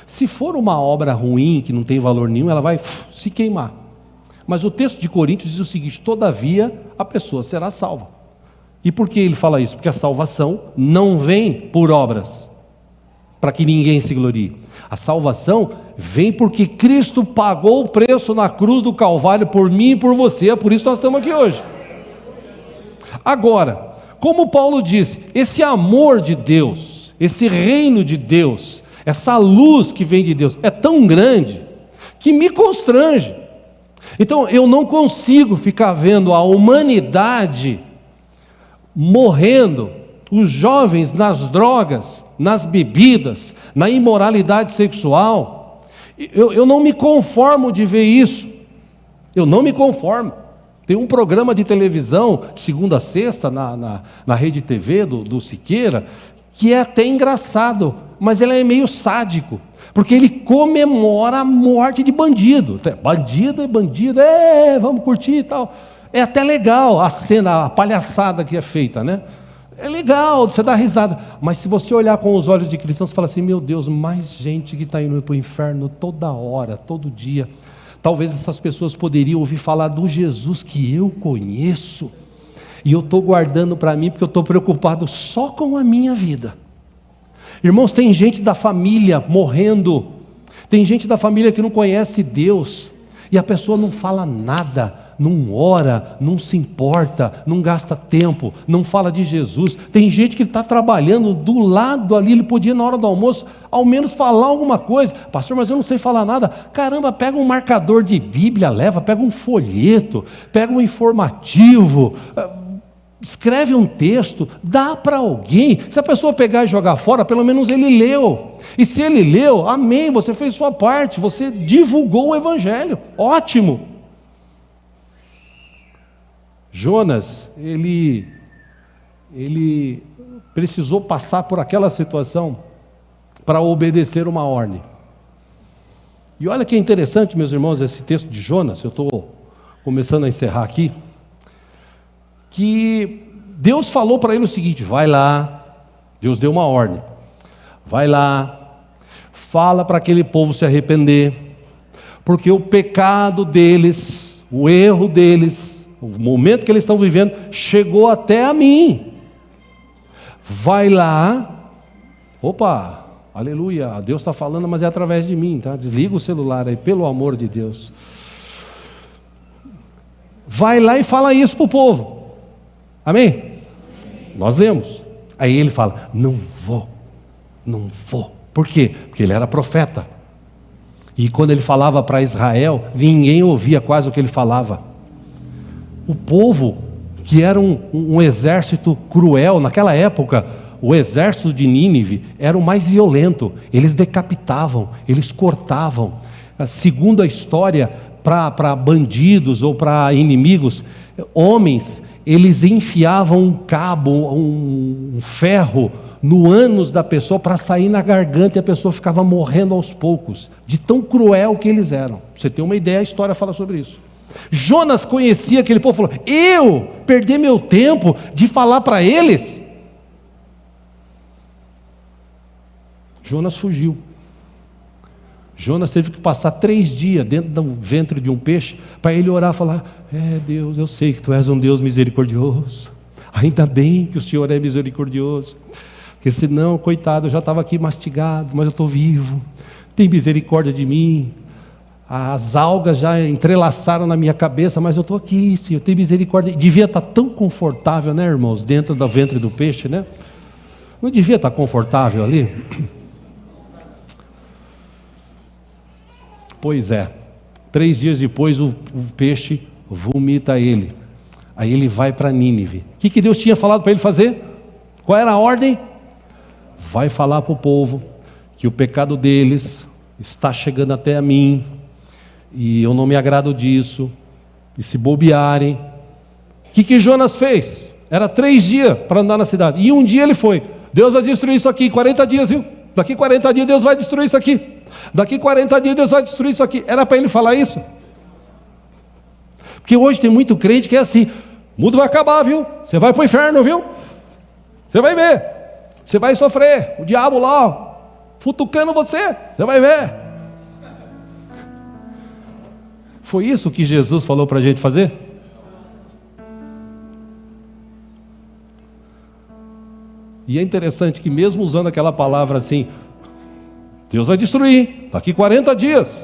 Speaker 1: Se for uma obra ruim, que não tem valor nenhum, ela vai se queimar. Mas o texto de Coríntios diz o seguinte: todavia a pessoa será salva. E por que ele fala isso? Porque a salvação não vem por obras, para que ninguém se glorie. A salvação vem porque Cristo pagou o preço na cruz do Calvário por mim e por você. É por isso que nós estamos aqui hoje. Agora, como Paulo disse, esse amor de Deus, esse reino de Deus, essa luz que vem de Deus é tão grande que me constrange. Então eu não consigo ficar vendo a humanidade morrendo, os jovens nas drogas, nas bebidas, na imoralidade sexual. Eu não me conformo de ver isso. Eu não me conformo. Tem um programa de televisão, de segunda a sexta, na Rede TV do Siqueira, que é até engraçado, mas ele é meio sádico, porque ele comemora a morte de bandido. Bandido é bandido, vamos curtir e tal. É até legal a cena, a palhaçada que é feita, né? É legal, você dá risada. Mas se você olhar com os olhos de cristão, você fala assim: meu Deus, mais gente que está indo para o inferno toda hora, todo dia. Talvez essas pessoas poderiam ouvir falar do Jesus que eu conheço, e eu estou guardando para mim, porque eu estou preocupado só com a minha vida. Irmãos, tem gente da família morrendo, tem gente da família que não conhece Deus, e a pessoa não fala nada, não ora, não se importa, não gasta tempo, não fala de Jesus. Tem gente que está trabalhando do lado ali, ele podia na hora do almoço ao menos falar alguma coisa. Pastor, mas eu não sei falar nada. Caramba, pega um marcador de Bíblia, leva, pega um folheto, pega um informativo, escreve um texto, dá para alguém. Se a pessoa pegar e jogar fora, pelo menos ele leu. E se ele leu, amém, você fez sua parte, você divulgou o evangelho, ótimo. Jonas, ele precisou passar por aquela situação para obedecer uma ordem. E olha que interessante, meus irmãos, esse texto de Jonas, eu estou começando a encerrar aqui, que Deus falou para ele o seguinte: vai lá, Deus deu uma ordem, vai lá, fala para aquele povo se arrepender, porque o pecado deles, o erro deles, o momento que eles estão vivendo, chegou até a mim. Vai lá, opa, aleluia, Deus está falando, mas é através de mim, tá? Desliga o celular aí, pelo amor de Deus. Vai lá e fala isso para o povo, amém? Nós lemos. Aí ele fala: não vou. Por quê? Porque ele era profeta, e quando ele falava para Israel, ninguém ouvia quase o que ele falava. O povo, que era um exército cruel, naquela época, o exército de Nínive era o mais violento. Eles decapitavam, eles cortavam. Segundo a história, para bandidos ou para inimigos, homens, eles enfiavam um cabo, um ferro no ânus da pessoa para sair na garganta, e a pessoa ficava morrendo aos poucos, de tão cruel que eles eram. Pra você ter uma ideia, a história fala sobre isso. Jonas conhecia aquele povo e falou: eu perder meu tempo de falar para eles? Jonas fugiu. Jonas teve que passar 3 dias dentro do ventre de um peixe para ele orar e falar: Deus, eu sei que tu és um Deus misericordioso, ainda bem que o Senhor é misericordioso, porque senão, coitado, eu já estava aqui mastigado, mas eu estou vivo, tem misericórdia de mim, as algas já entrelaçaram na minha cabeça, mas eu estou aqui, Senhor, tem misericórdia. Devia estar tão confortável, né, irmãos, dentro do ventre do peixe, né? Não devia estar confortável ali? Pois é, 3 dias depois o peixe vomita ele, aí ele vai para Nínive. O que Deus tinha falado para ele fazer? Qual era a ordem? Vai falar para o povo que o pecado deles está chegando até a mim, e eu não me agrado disso, e se bobearem. O que Jonas fez? Era 3 dias para andar na cidade, e um dia ele foi: Deus vai destruir isso aqui, 40 dias, viu? Daqui 40 dias Deus vai destruir isso aqui. Daqui 40 dias Deus vai destruir isso aqui. Era para ele falar isso? Porque hoje tem muito crente que é assim: o mundo vai acabar, viu? Você vai para o inferno, viu? Você vai ver. Você vai sofrer. O diabo lá, futucando você. Você vai ver. Foi isso que Jesus falou para a gente fazer? E é interessante que mesmo usando aquela palavra assim, Deus vai destruir, daqui 40 dias.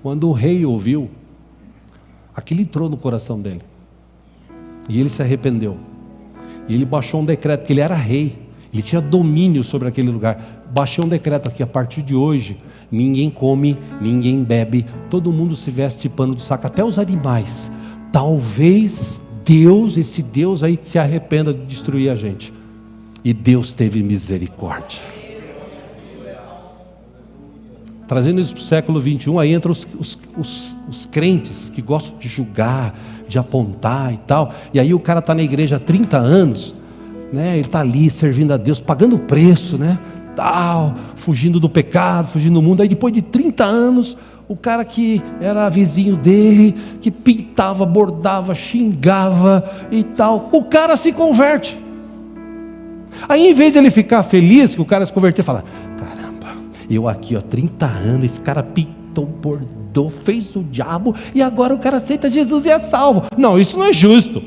Speaker 1: Quando o rei ouviu, aquilo entrou no coração dele. E ele se arrependeu. E ele baixou um decreto, porque ele era rei. Ele tinha domínio sobre aquele lugar. Baixou um decreto aqui: a partir de hoje, ninguém come, ninguém bebe, todo mundo se veste de pano de saco, até os animais. Talvez Deus, esse Deus aí, se arrependa de destruir a gente. E Deus teve misericórdia. Trazendo isso para o século 21, aí entram os crentes que gostam de julgar, de apontar e tal. E aí o cara está na igreja há 30 anos, né? Ele está ali servindo a Deus, pagando o preço, né? Tal, fugindo do pecado, fugindo do mundo. Aí depois de 30 anos, o cara que era vizinho dele, que pintava, bordava, xingava e tal, o cara se converte. Aí em vez de ele ficar feliz que o cara se converteu, fala: caramba, eu aqui 30 anos, esse cara pintou, bordou, fez o diabo, e agora o cara aceita Jesus e é salvo. Não, isso não é justo.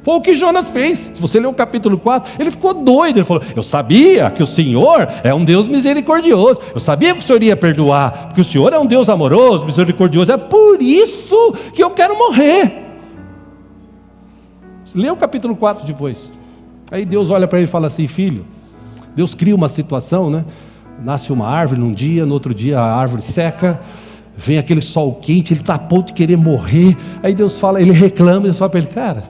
Speaker 1: Foi o que Jonas fez. Se você ler o capítulo 4, ele ficou doido. Ele falou: eu sabia que o Senhor é um Deus misericordioso, eu sabia que o Senhor ia perdoar, porque o Senhor é um Deus amoroso, misericordioso, é por isso que eu quero morrer. Lê o capítulo 4 depois. Aí Deus olha para ele e fala assim: filho, Deus cria uma situação, né? Nasce uma árvore num dia, no outro dia a árvore seca, vem aquele sol quente, ele está a ponto de querer morrer. Aí Deus fala, ele reclama, Deus fala para ele: cara,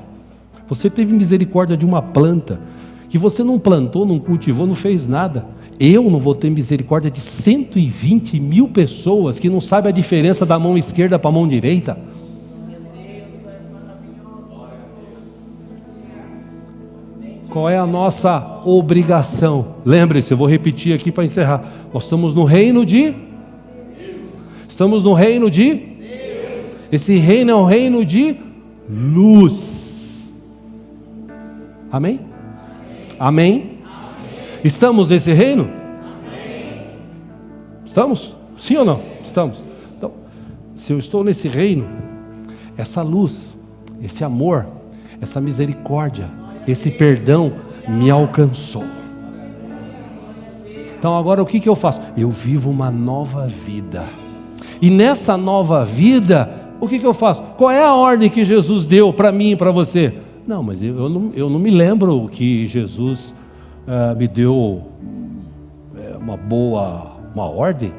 Speaker 1: você teve misericórdia de uma planta que você não plantou, não cultivou, não fez nada. Eu não vou ter misericórdia de 120 mil pessoas que não sabem a diferença da mão esquerda para a mão direita? Qual é a nossa obrigação? Lembre-se, eu vou repetir aqui para encerrar. Nós estamos no reino de... Estamos no reino de... Esse reino é um reino de luz. Amém? Amém? Estamos nesse reino? Estamos? Sim ou não? Estamos. Então, se eu estou nesse reino, essa luz, esse amor, essa misericórdia, esse perdão me alcançou. Então agora o que eu faço? Eu vivo uma nova vida. E nessa nova vida, o que eu faço? Qual é a ordem que Jesus deu para mim e para você? Não, mas eu não me lembro que Jesus me deu uma ordem.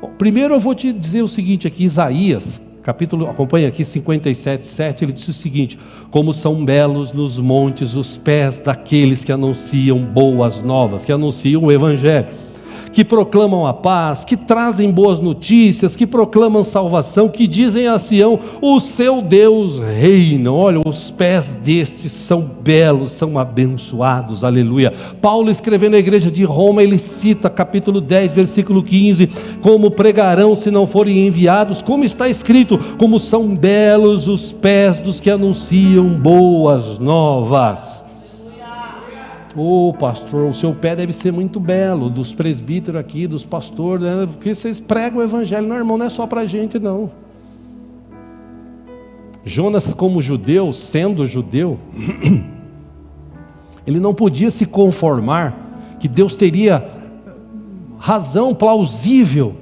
Speaker 1: Bom, primeiro eu vou te dizer o seguinte aqui, Isaías, capítulo, acompanha aqui 57:7, ele diz o seguinte: como são belos nos montes os pés daqueles que anunciam boas novas, que anunciam o Evangelho, que proclamam a paz, que trazem boas notícias, que proclamam salvação, que dizem a Sião: o seu Deus reina. Olha, os pés destes são belos, são abençoados, aleluia. Paulo, escrevendo à igreja de Roma, ele cita capítulo 10, versículo 15: como pregarão se não forem enviados? Como está escrito: como são belos os pés dos que anunciam boas novas. Pastor, o seu pé deve ser muito belo, dos presbíteros aqui, dos pastores, né? Porque vocês pregam o evangelho, não, irmão, não é só para a gente, não. Jonas, como judeu, sendo judeu, ele não podia se conformar que Deus teria razão plausível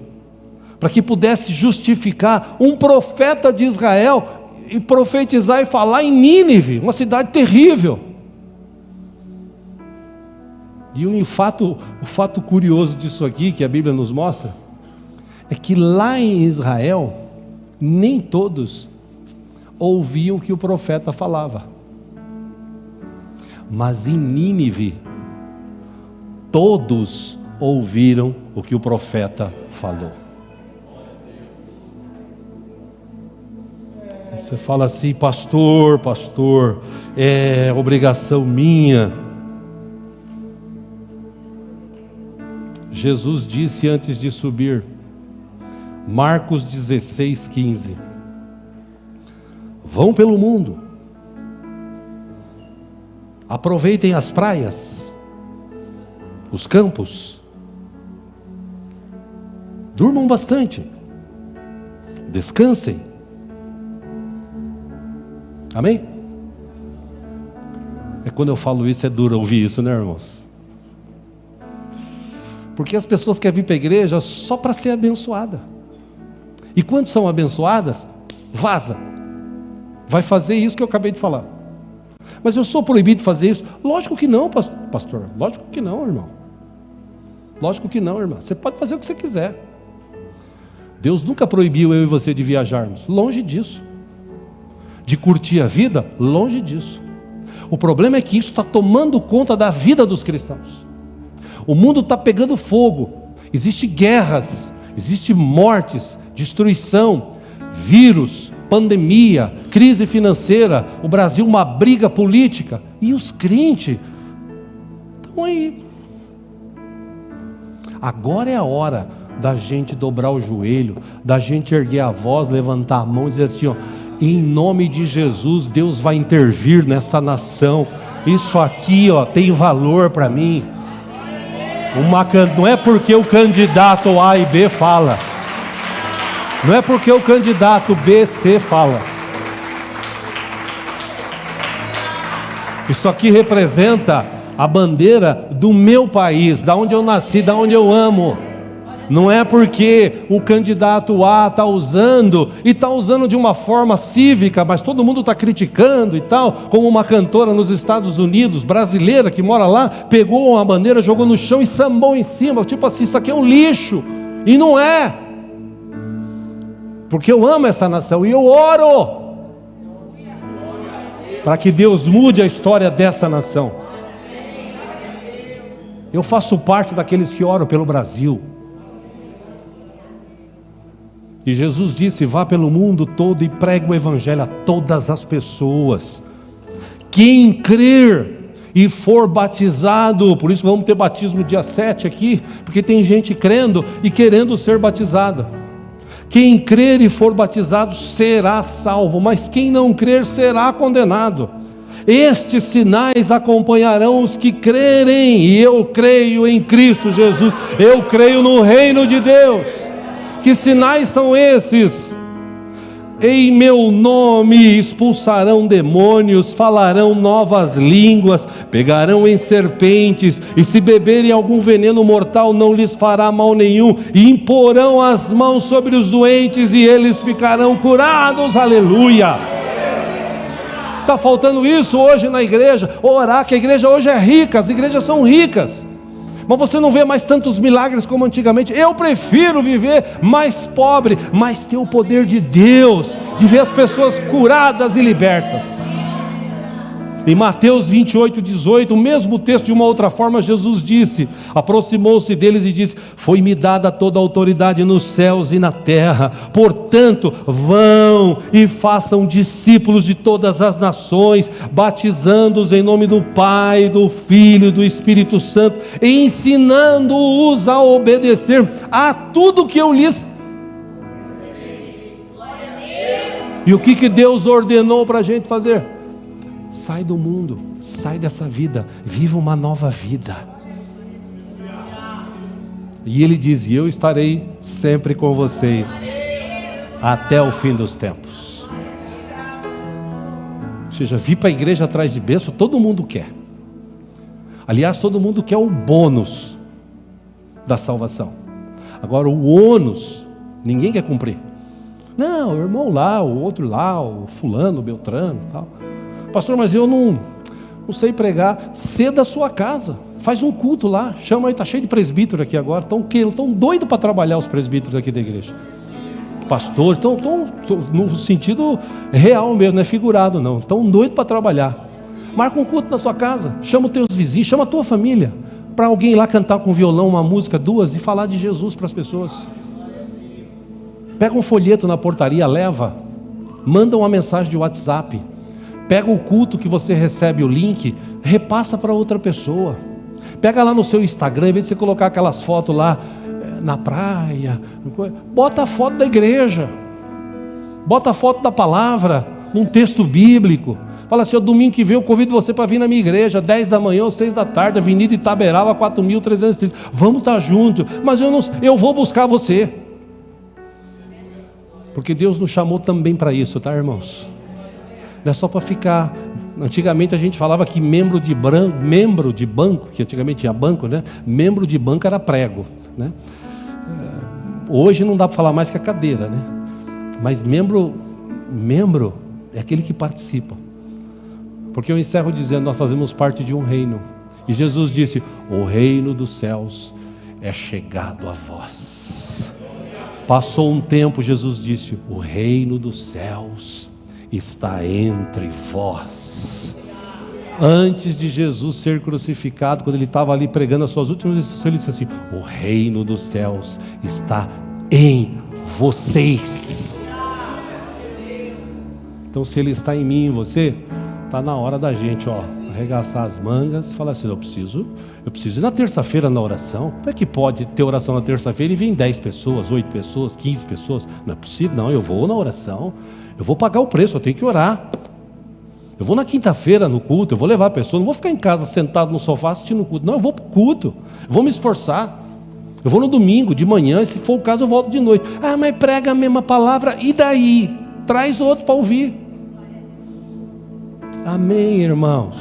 Speaker 1: para que pudesse justificar um profeta de Israel e profetizar e falar em Nínive, uma cidade terrível. E o fato curioso disso aqui, que a Bíblia nos mostra, é que lá em Israel, nem todos ouviam o que o profeta falava. Mas em Nínive, todos ouviram o que o profeta falou. Você fala assim: pastor, é obrigação minha. Jesus disse antes de subir, Marcos 16, 15: vão pelo mundo, aproveitem as praias, os campos, durmam bastante, descansem. Amém? Quando eu falo isso, é duro ouvir isso, né, irmãos? Porque as pessoas querem vir para a igreja só para ser abençoada. E quando são abençoadas, vaza. Vai fazer isso que eu acabei de falar. Mas eu sou proibido de fazer isso? Lógico que não, pastor. Lógico que não, irmão. Lógico que não, irmã. Você pode fazer o que você quiser. Deus nunca proibiu eu e você de viajarmos. Longe disso. De curtir a vida? Longe disso. O problema é que isso está tomando conta da vida dos cristãos. O mundo está pegando fogo, existem guerras, existem mortes, destruição, vírus, pandemia, crise financeira, o Brasil uma briga política, e os crentes estão aí. Agora é a hora da gente dobrar o joelho, da gente erguer a voz, levantar a mão e dizer assim: ó, em nome de Jesus, Deus vai intervir nessa nação. Isso aqui, ó, tem valor para mim. Não é porque o candidato A e B fala, não é porque o candidato B, C fala. Isso aqui representa a bandeira do meu país, da onde eu nasci, da onde eu amo. Não é porque o candidato A está usando, e está usando de uma forma cívica, mas todo mundo está criticando e tal, como uma cantora nos Estados Unidos, brasileira, que mora lá, pegou uma bandeira, jogou no chão e sambou em cima, tipo assim: isso aqui é um lixo. E não é, porque eu amo essa nação e eu oro para que Deus mude a história dessa nação. Eu faço parte daqueles que oram pelo Brasil. E Jesus disse: vá pelo mundo todo e pregue o evangelho a todas as pessoas. Quem crer e for batizado, por isso vamos ter batismo dia 7 aqui, porque tem gente crendo e querendo ser batizada. Quem crer e for batizado será salvo, mas quem não crer será condenado. Estes sinais acompanharão os que crerem, e eu creio em Cristo Jesus, eu creio no reino de Deus. Que sinais são esses? Em meu nome expulsarão demônios, falarão novas línguas, pegarão em serpentes, e se beberem algum veneno mortal não lhes fará mal nenhum, e imporão as mãos sobre os doentes e eles ficarão curados. Aleluia! Está faltando isso hoje na igreja, orar, que a igreja hoje é rica, as igrejas são ricas, mas você não vê mais tantos milagres como antigamente. Eu prefiro viver mais pobre, mas ter o poder de Deus, de ver as pessoas curadas e libertas. Em Mateus 28:18, o mesmo texto de uma outra forma, Jesus disse, aproximou-se deles e disse: foi-me dada toda a autoridade nos céus e na terra, portanto, vão e façam discípulos de todas as nações, batizando-os em nome do Pai, do Filho e do Espírito Santo, e ensinando-os a obedecer a tudo que eu lhes... E o que Deus ordenou para a gente fazer? Sai do mundo, sai dessa vida, viva uma nova vida. E Ele diz: e eu estarei sempre com vocês, até o fim dos tempos. Ou seja, vir para a igreja atrás de bênção, todo mundo quer. Aliás, todo mundo quer o bônus da salvação. Agora, o ônus, ninguém quer cumprir. Não, o irmão lá, o outro lá, o fulano, o Beltrano e tal. Pastor, mas eu não sei pregar. Ceda a sua casa, faz um culto lá, chama aí, está cheio de presbítero aqui agora, estão doidos para trabalhar os presbíteros aqui da igreja. Pastor, estão no sentido real mesmo, não é figurado não, estão doidos para trabalhar. Marca um culto na sua casa, chama os teus vizinhos, chama a tua família, para alguém lá cantar com violão uma música, duas, e falar de Jesus para as pessoas. Pega um folheto na portaria, leva, manda uma mensagem de WhatsApp, pega o culto que você recebe o link, repassa para outra pessoa. Pega lá no seu Instagram, em vez de você colocar aquelas fotos lá na praia, bota a foto da igreja, bota a foto da palavra, num texto bíblico. Fala assim: domingo que vem eu convido você para vir na minha igreja, 10 da manhã ou 6 da tarde, Avenida Itaberaba, 4.330. Vamos estar juntos, mas eu vou buscar você. Porque Deus nos chamou também para isso, tá, irmãos? Não é só para ficar. Antigamente a gente falava que membro de banco, que antigamente tinha banco, né? Membro de banco era prego, né? Hoje não dá para falar mais que a cadeira, né? Mas membro é aquele que participa. Porque eu encerro dizendo: nós fazemos parte de um reino. E Jesus disse: o reino dos céus é chegado a vós. Passou um tempo, Jesus disse: o reino dos céus está entre vós. Antes de Jesus ser crucificado, quando ele estava ali pregando as suas últimas instruções, ele disse assim: o reino dos céus está em vocês. Então, se ele está em mim e em você, está na hora da gente, arregaçar as mangas e falar assim: eu preciso ir na terça-feira na oração. Como é que pode ter oração na terça-feira e vir 10 pessoas, 8 pessoas, 15 pessoas? Não é possível, não. Eu vou na oração, eu vou pagar o preço, eu tenho que orar. Eu vou na quinta-feira no culto, eu vou levar a pessoa, não vou ficar em casa sentado no sofá assistindo o culto. Não, eu vou para o culto, eu vou me esforçar. Eu vou no domingo, de manhã, e se for o caso eu volto de noite. Ah, mas prega a mesma palavra, e daí? Traz outro para ouvir. Amém, irmãos?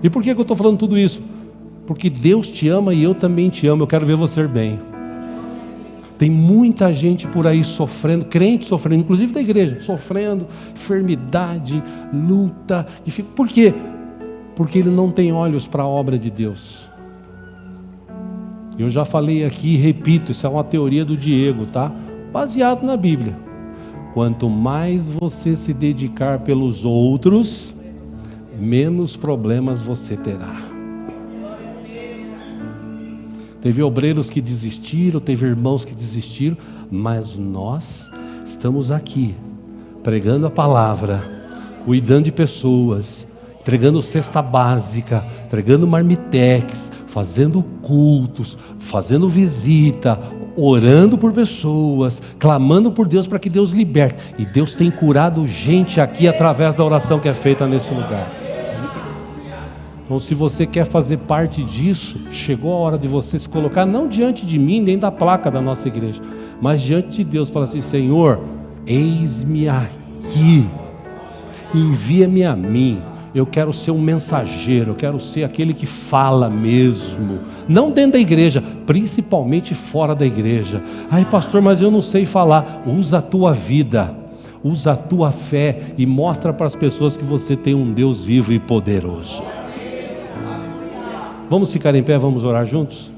Speaker 1: E por que eu estou falando tudo isso? Porque Deus te ama e eu também te amo. Eu quero ver você bem. Tem muita gente por aí sofrendo, crente sofrendo, inclusive da igreja, sofrendo enfermidade, luta. Por quê? Porque ele não tem olhos para a obra de Deus. Eu já falei aqui e repito, isso é uma teoria do Diego, tá? Baseado na Bíblia. Quanto mais você se dedicar pelos outros, menos problemas você terá. Teve obreiros que desistiram, teve irmãos que desistiram, mas nós estamos aqui, pregando a palavra, cuidando de pessoas, entregando cesta básica, entregando marmitex, fazendo cultos, fazendo visita, orando por pessoas, clamando por Deus para que Deus liberte. E Deus tem curado gente aqui através da oração que é feita nesse lugar. Então, se você quer fazer parte disso, chegou a hora de você se colocar, não diante de mim, nem da placa da nossa igreja, mas diante de Deus, falar assim: Senhor, eis-me aqui, envia-me a mim. Eu quero ser um mensageiro, eu quero ser aquele que fala mesmo, não dentro da igreja, principalmente fora da igreja. Ai, pastor, mas eu não sei falar. Usa a tua vida, usa a tua fé e mostra para as pessoas que você tem um Deus vivo e poderoso. Vamos ficar em pé, vamos orar juntos?